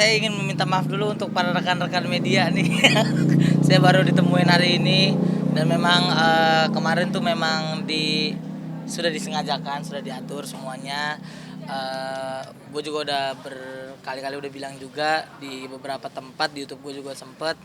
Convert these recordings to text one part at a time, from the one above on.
saya ingin meminta maaf dulu untuk para rekan-rekan media nih. Saya baru ditemuin hari ini dan memang kemarin tuh memang sudah disengajakan, sudah diatur semuanya. Gue juga udah berkali-kali udah bilang juga di beberapa tempat di YouTube gue juga sempet.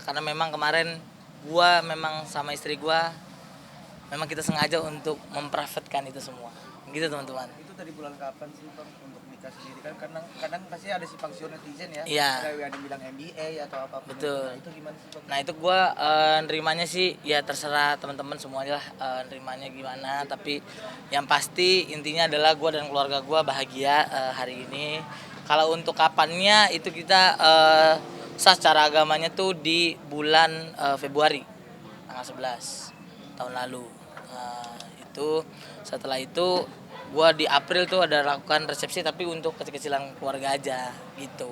Karena memang kemarin gue memang sama istri gue memang kita sengaja untuk memprivatekan itu semua. Gitu teman-teman. Itu dari bulan kapan sih Bang untuk nikah sendiri kan kadang pasti ada simpang siur netizen ya. Iya. Ada yang bilang MBA atau apapun. Betul. Nah, itu gimana sih Bang? Nah itu gue nerimanya sih ya terserah teman-teman semuanya lah nerimanya gimana. Tapi yang pasti intinya adalah gue dan keluarga gue bahagia hari ini. Kalau untuk kapannya itu kita sah secara agamanya tuh di bulan Februari tanggal 11 tahun lalu. Itu setelah itu gue di April tuh ada lakukan resepsi tapi untuk kecil-kecilan keluarga aja gitu.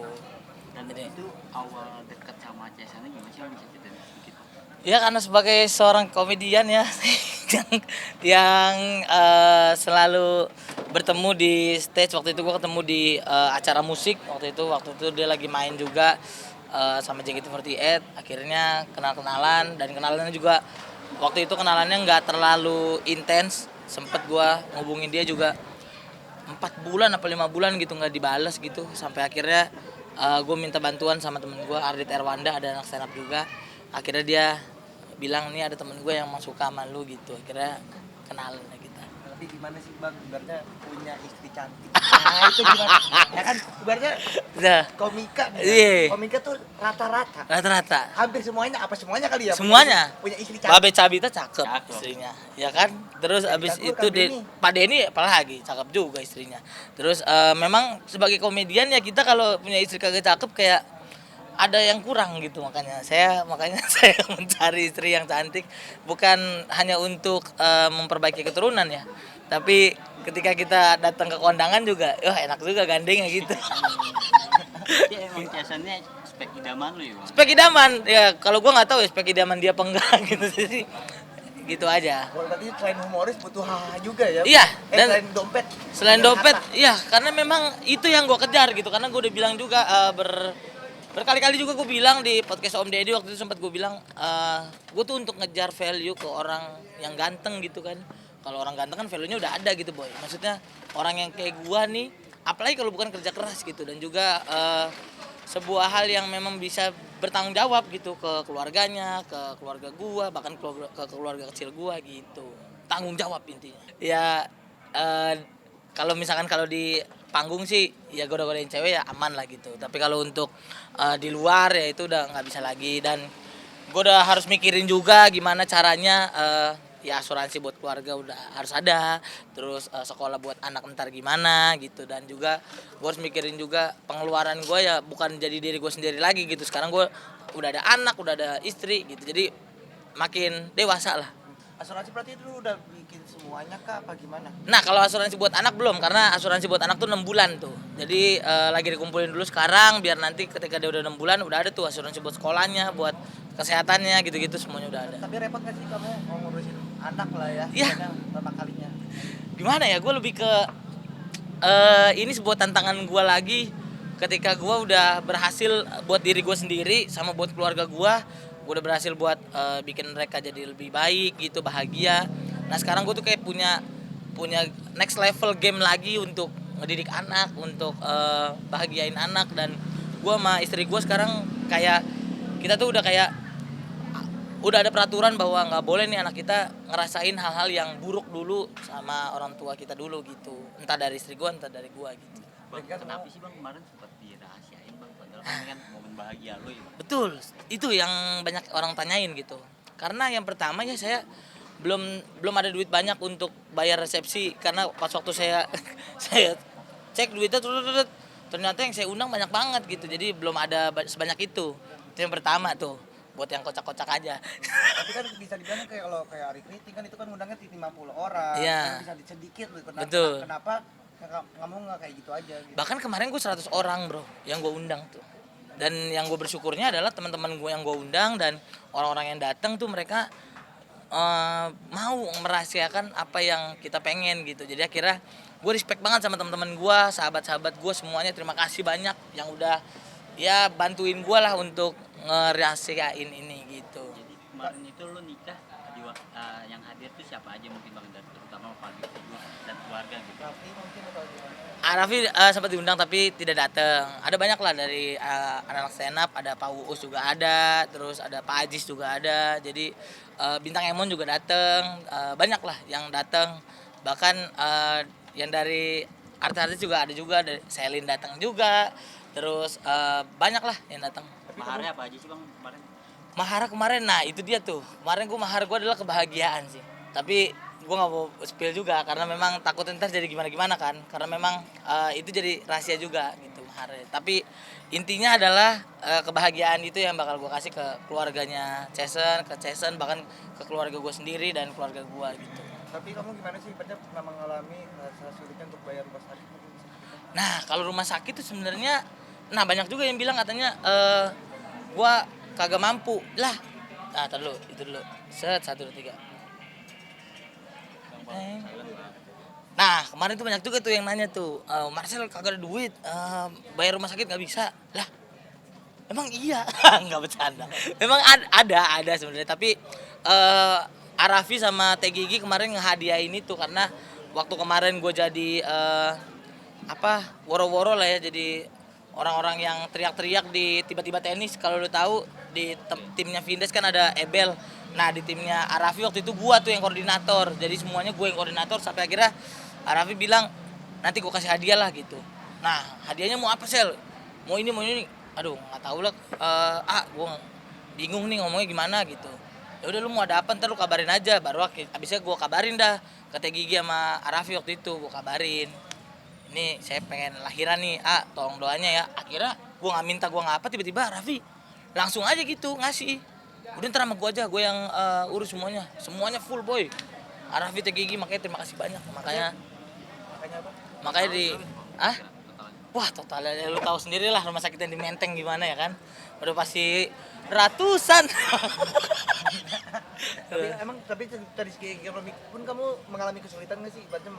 Dan itu awal dekat sama Cesana gimana sih, bisa ceritain sedikit? Ya karena sebagai seorang komedian ya yang selalu bertemu di stage. Waktu itu gue ketemu di acara musik waktu itu dia lagi main juga sama JKT48. Akhirnya kenal-kenalan dan kenalannya juga waktu itu kenalannya nggak terlalu intens. Sempet gue ngubungin dia juga 4 bulan apa 5 bulan gitu nggak dibales gitu sampai akhirnya gue minta bantuan sama temen gue Ardit Erwanda, ada anak stand up juga. Akhirnya dia bilang nih ada temen gue yang mau suka sama lu gitu. Akhirnya kenalan lah kita. Tapi gimana sih Bang ibaratnya punya istri cantik? Nah itu gimana? Ya kan ibaratnya Udah. komika nih. Iya. Komika tuh rata-rata. Rata-rata Hampir semuanya kali ya? semuanya Punya istri cantik. Babe Cabita cakep Cakep. istrinya ya kan. Terus Dan abis Kak Gur, itu Kak Beni. Pak Denny apalagi cakep juga istrinya. Terus memang sebagai komedian ya kita kalau punya istri kagak cakep kayak ada yang kurang gitu. Makanya saya mencari istri yang cantik bukan hanya untuk memperbaiki keturunan ya, tapi ketika kita datang ke kondangan juga enak juga gandengnya gitu. Jadi emang Cesana spek idaman lu ya Bang? Spek idaman ya, kalau gua nggak tahu ya spek idaman dia apa enggak gitu. Jadi gitu aja. Kalau tadi selain humoris butuh haha juga ya. Iya, dan selain dompet. selain punya dompet harta. iya, karena memang itu yang gue kejar gitu. Karena gue udah bilang juga berkali-kali juga gue bilang di podcast Om Deddy waktu itu sempat gue bilang gue tuh untuk ngejar value ke orang yang ganteng gitu kan. Kalau orang ganteng kan value-nya udah ada gitu boy. Maksudnya orang yang kayak gue nih, apalagi kalau bukan kerja keras gitu, dan juga sebuah hal yang memang bisa bertanggung jawab gitu ke keluarganya, ke keluarga gua, bahkan ke keluarga kecil gua gitu. Tanggung jawab intinya. Ya kalau misalkan kalau di panggung sih ya goda-godain cewek ya aman lah gitu. Tapi kalau untuk di luar ya itu udah nggak bisa lagi. Dan gue udah harus mikirin juga gimana caranya ya asuransi buat keluarga udah harus ada, terus sekolah buat anak ntar gimana gitu. Dan juga gue harus mikirin juga pengeluaran gue ya bukan jadi diri gue sendiri lagi gitu. Sekarang gue udah ada anak, udah ada istri gitu, jadi makin dewasa lah. Asuransi berarti itu udah bikin semuanya kah apa gimana? Nah kalau asuransi buat anak belum, karena asuransi buat anak tuh 6 bulan tuh. Jadi lagi dikumpulin dulu sekarang biar nanti ketika dia udah 6 bulan udah ada tuh asuransi buat sekolahnya, buat kesehatannya gitu-gitu semuanya udah ada. Tapi repot gak sih kamu mau ngurusin anak lah ya? Iya. Karena pertama kalinya. Gimana ya, gue lebih ke ini sebuah tantangan gue lagi ketika gue udah berhasil buat diri gue sendiri sama buat keluarga gue udah berhasil buat bikin mereka jadi lebih baik gitu, bahagia. Nah sekarang gue tuh kayak punya next level game lagi untuk ngedidik anak, untuk bahagiain anak. Dan gue sama istri gue sekarang kayak kita tuh udah ada peraturan bahwa nggak boleh nih anak kita ngerasain hal-hal yang buruk dulu sama orang tua kita dulu gitu, entah dari istri gue entah dari gue gitu. Bang, kenapa sih Bang kemarin sempat dirahasiain Bang? Padahal kan momen bahagia lu ya Bang. Betul, itu yang banyak orang tanyain gitu. Karena yang pertama ya saya belum ada duit banyak untuk bayar resepsi, karena pas waktu saya saya cek duitnya ternyata yang saya undang banyak banget gitu. Jadi belum ada sebanyak itu. Itu yang pertama tuh, buat yang kocak-kocak aja. Tapi kan bisa dibilang kayak kalau kayak Ari Kriting kan itu kan undangnya 50 orang. Iya. Kan bisa sedikit loh. Betul. Kenapa kamu nggak kayak gitu aja gitu? Bahkan kemarin gue 100 orang bro yang gue undang tuh. Dan yang gue bersyukurnya adalah teman-teman gue yang gue undang dan orang-orang yang datang tuh mereka mau merahasiakan apa yang kita pengen gitu. Jadi akhirnya gue respect banget sama teman-teman gue, sahabat-sahabat gue semuanya, terima kasih banyak yang udah ya bantuin gue lah untuk ngerahasiain ini gitu. Jadi kemarin itu lu nikah yang hadir tuh siapa aja mungkin bang, dan terutama public figure dan keluarga gitu. Raffi mungkin atau gimana? Raffi sempat diundang tapi tidak datang. Ada banyak lah dari anak-anak stand up, ada Pak Uus juga ada, terus ada Pak Ajis juga ada. Jadi bintang Emon juga datang, banyak lah yang datang. Bahkan yang dari artis-artis juga ada Selin datang juga. Terus banyak lah yang datang. Maharnya apa aja sih bang kemarin? Mahar kemarin, nah itu dia tuh. Kemarin mahar gue adalah kebahagiaan sih. Tapi gue nggak mau spill juga karena memang takut ntar jadi gimana kan. Karena memang itu jadi rahasia juga gitu maharnya. Tapi intinya adalah kebahagiaan itu yang bakal gue kasih ke keluarganya ke Jason, bahkan ke keluarga gue sendiri dan keluarga gue gitu. Tapi kamu gimana sih? Ibaratnya pernah mengalami rasa sulitnya untuk bayar rumah sakit mungkin bisa cerita? Nah kalau rumah sakit tuh sebenarnya, nah banyak juga yang bilang katanya gue kagak mampu lah. Nah tar dulu, itu dulu. Set 1, 2, 3. Nah kemarin tuh banyak juga tuh yang nanya tuh, Marcel kagak ada duit, bayar rumah sakit nggak bisa lah. Emang iya, nggak bercanda. Memang ada sebenarnya, tapi Arafi sama TGG kemarin ngehadiahin itu karena waktu kemarin gue jadi woro-woro lah ya, jadi orang-orang yang teriak-teriak di tiba-tiba tenis. Kalau lu tahu di timnya Vindes kan ada Ebel. Nah di timnya Arafi waktu itu gua tuh yang koordinator. Jadi semuanya gue yang koordinator sampai akhirnya Arafi bilang nanti gue kasih hadiah lah gitu. Nah hadiahnya mau apa Sel? Mau ini. Aduh nggak tahu lah. Gue bingung nih ngomongnya gimana gitu. Ya udah lu mau ada apa ntar lu kabarin aja. Baru abisnya gue kabarin dah ke Gigi sama Arafi waktu itu, gue kabarin. Ini saya pengen lahiran nih, tolong doanya ya. Akhirnya gue nggak minta, gue nggak apa, tiba-tiba Raffi langsung aja gitu ngasih. Udah ntar sama gue aja, gue yang urus semuanya full boy. Raffi TGG, makanya terima kasih banyak. Makanya Apa? makanya wah totalnya lu tahu sendiri lah rumah sakit yang di Menteng gimana ya kan. Udah pasti ratusan. tapi dari segi ekonomi pun kamu mengalami kesulitan nggak sih? Ibaratnya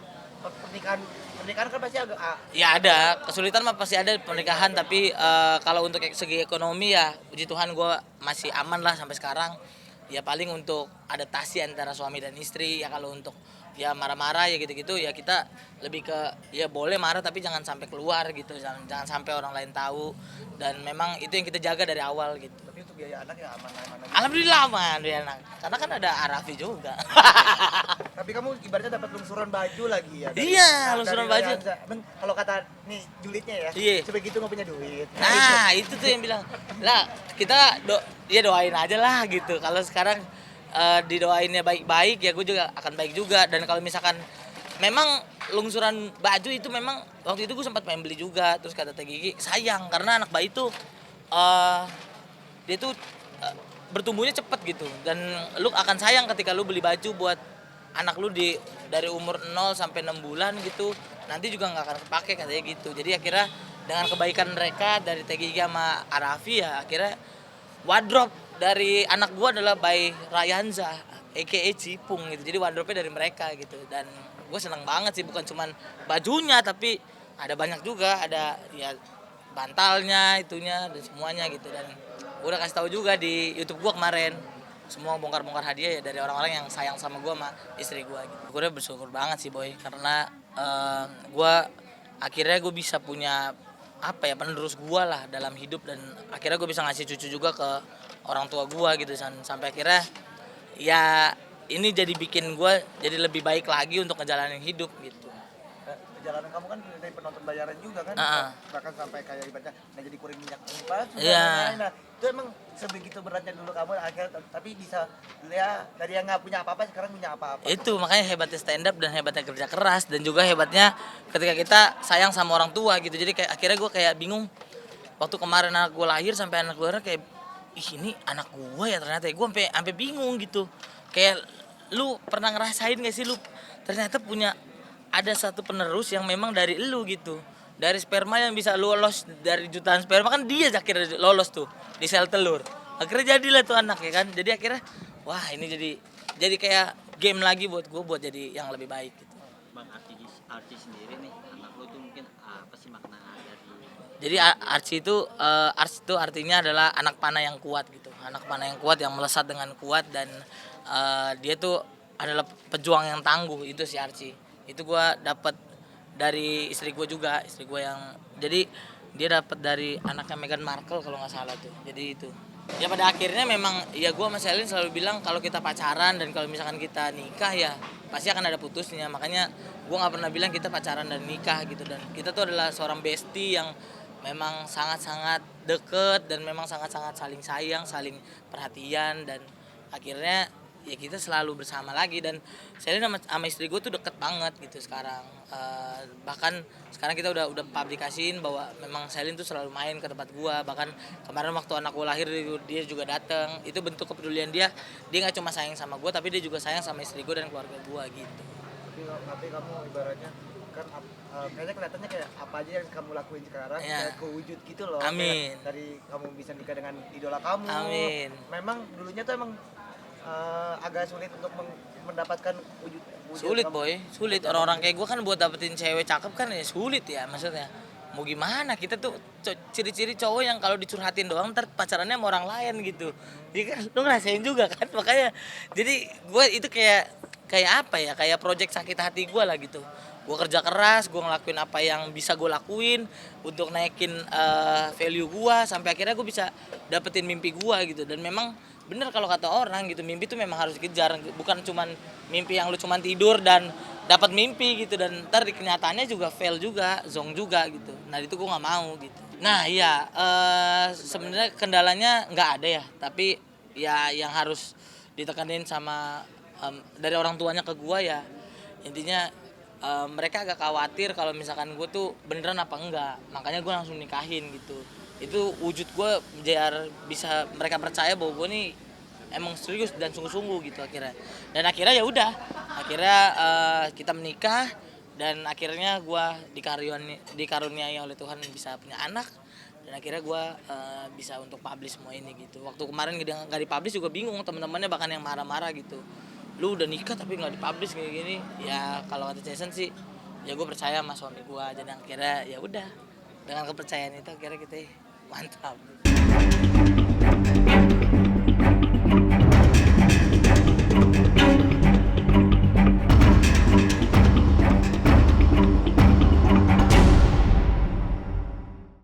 pernikahan kan pasti agak Ya ada, kesulitan mah pasti ada pernikahan, tapi kalau untuk segi ekonomi ya puji Tuhan gue masih aman lah sampai sekarang. Ya paling untuk adaptasi antara suami dan istri, ya kalau untuk ya marah-marah ya gitu-gitu ya kita lebih ke ya boleh marah tapi jangan sampai keluar gitu, jangan sampai orang lain tahu, dan memang itu yang kita jaga dari awal gitu. tapi untuk biaya anak ya aman-aman aja. Alhamdulillah aman dia anak, karena kan ada Arafi juga. Tapi kamu ibaratnya dapat lungsuran baju lagi ya. Iya, lungsuran baju. Kalau kata nih julidnya ya, Iya. sebegitu nggak punya duit. Nah itu tuh yang bilang lah kita doain aja lah gitu. Kalau sekarang didoainnya baik-baik ya gue juga akan baik juga. Dan kalau misalkan memang lungsuran baju itu memang waktu itu gue sempat pengen beli juga, terus kata Teh Gigi sayang karena anak bayi tuh dia tuh bertumbuhnya cepet gitu, dan lu akan sayang ketika lu beli baju buat anak lu dari umur 0 sampai 6 bulan gitu, nanti juga nggak akan kepake katanya gitu. Jadi akhirnya dengan kebaikan mereka dari Teh Gigi sama Arafi ya akhirnya wardrobe dari anak gua adalah by Rayanza aka Cipung gitu. Jadi wardrobe-nya dari mereka gitu, dan gue seneng banget sih, bukan cuman bajunya tapi ada banyak juga, ada ya bantalnya itunya dan semuanya gitu. Dan gue udah kasih tahu juga di YouTube gue kemarin semua bongkar-bongkar hadiah ya dari orang-orang yang sayang sama gue sama istri gue gitu. Gue udah bersyukur banget sih boy, karena gue akhirnya gue bisa punya penerus gue lah dalam hidup, dan akhirnya gue bisa ngasih cucu juga ke orang tua gue gitu, sampai akhirnya ya ini jadi bikin gue jadi lebih baik lagi untuk ngejalanin hidup gitu. Perjalanan kamu kan dari penonton bayaran juga kan, bahkan sampai kayak ibaratnya nggak jadi kuring minyak empat. Iya. Nah itu emang sebegitu beratnya dulu kamu akhirnya, tapi bisa ya dari yang nggak punya apa-apa sekarang punya apa-apa. Itu makanya hebatnya stand up dan hebatnya kerja keras, dan juga hebatnya ketika kita sayang sama orang tua gitu. Jadi kayak akhirnya gue kayak bingung waktu kemarin anak gue lahir, sampai anak gue lahir kayak ini anak gue ya ternyata. Gue sampai bingung gitu. Kayak lu pernah ngerasain gak sih lu ternyata ada satu penerus yang memang dari lu gitu, dari sperma yang bisa lu lolos dari jutaan sperma, kan dia akhirnya lolos tuh di sel telur, akhirnya jadilah tuh anak ya kan. Jadi akhirnya wah ini jadi kayak game lagi buat gue buat jadi yang lebih baik gitu. Bang Archie sendiri nih, anak lu tuh mungkin apa sih makna dari Jadi Arts itu artinya adalah anak panah yang kuat gitu. Anak panah yang kuat yang melesat dengan kuat dan dia tuh adalah pejuang yang tangguh itu si Archie. Itu gua dapat dari istri gue juga, istri gue yang jadi dia dapat dari anaknya Meghan Markle kalau nggak salah tuh. Jadi itu. Ya pada akhirnya memang ya gue sama Selin selalu bilang kalau kita pacaran dan kalau misalkan kita nikah ya pasti akan ada putusnya. Makanya gue nggak pernah bilang kita pacaran dan nikah gitu, dan kita tuh adalah seorang bestie yang memang sangat-sangat deket dan memang sangat-sangat saling sayang, saling perhatian, dan akhirnya ya kita selalu bersama lagi. Dan Selin sama istri gue tuh deket banget gitu sekarang. Bahkan sekarang kita udah publikasiin bahwa memang Selin tuh selalu main ke tempat gue. Bahkan kemarin waktu anak gue lahir dia juga datang. Itu bentuk kepedulian dia. Dia nggak cuma sayang sama gue tapi dia juga sayang sama istri gue dan keluarga gue gitu. Tapi kamu ibaratnya kan kayaknya kelihatannya kayak apa aja yang kamu lakuin sekarang Ya. kayak kewujud gitu loh. Amin. Kayak dari kamu bisa nikah dengan idola kamu. Amin. Memang dulunya tuh emang agak sulit untuk mendapatkan wujud Sulit kamu. boy, sulit. Orang-orang kayak gue kan buat dapetin cewek cakep kan ya sulit ya maksudnya. Mau gimana, kita tuh ciri-ciri cowok yang kalau dicurhatin doang ntar pacarannya sama orang lain gitu. Iya kan, lu ngerasain juga kan, makanya jadi gue itu kayak apa ya, kayak project sakit hati gue lah gitu. Gue kerja keras, gue ngelakuin apa yang bisa gue lakuin untuk naikin value gue sampai akhirnya gue bisa dapetin mimpi gue gitu. Dan memang bener kalau kata orang gitu, mimpi tuh memang harus dikejar, bukan cuman mimpi yang lu cuman tidur dan dapat mimpi gitu dan ntar di kenyataannya juga fail juga, zong juga gitu. Nah itu gue nggak mau gitu. Nah iya, sebenarnya kendalanya nggak ada ya, tapi ya yang harus ditekanin sama dari orang tuanya ke gue ya intinya mereka agak khawatir kalau misalkan gue tuh beneran apa enggak, makanya gue langsung nikahin gitu. Itu wujud gue biar bisa mereka percaya bahwa gue nih emang serius dan sungguh-sungguh gitu akhirnya. Dan akhirnya ya udah, akhirnya kita menikah dan akhirnya gue dikaruniai oleh Tuhan bisa punya anak, dan akhirnya gue bisa untuk publish semua ini gitu. Waktu kemarin nggak dipublish juga bingung, teman-temannya bahkan yang marah-marah gitu, lu udah nikah tapi nggak dipublish kayak gini. Ya kalau kata Jason sih ya gue percaya sama suami gue, dan akhirnya ya udah dengan kepercayaan itu akhirnya kita mantap.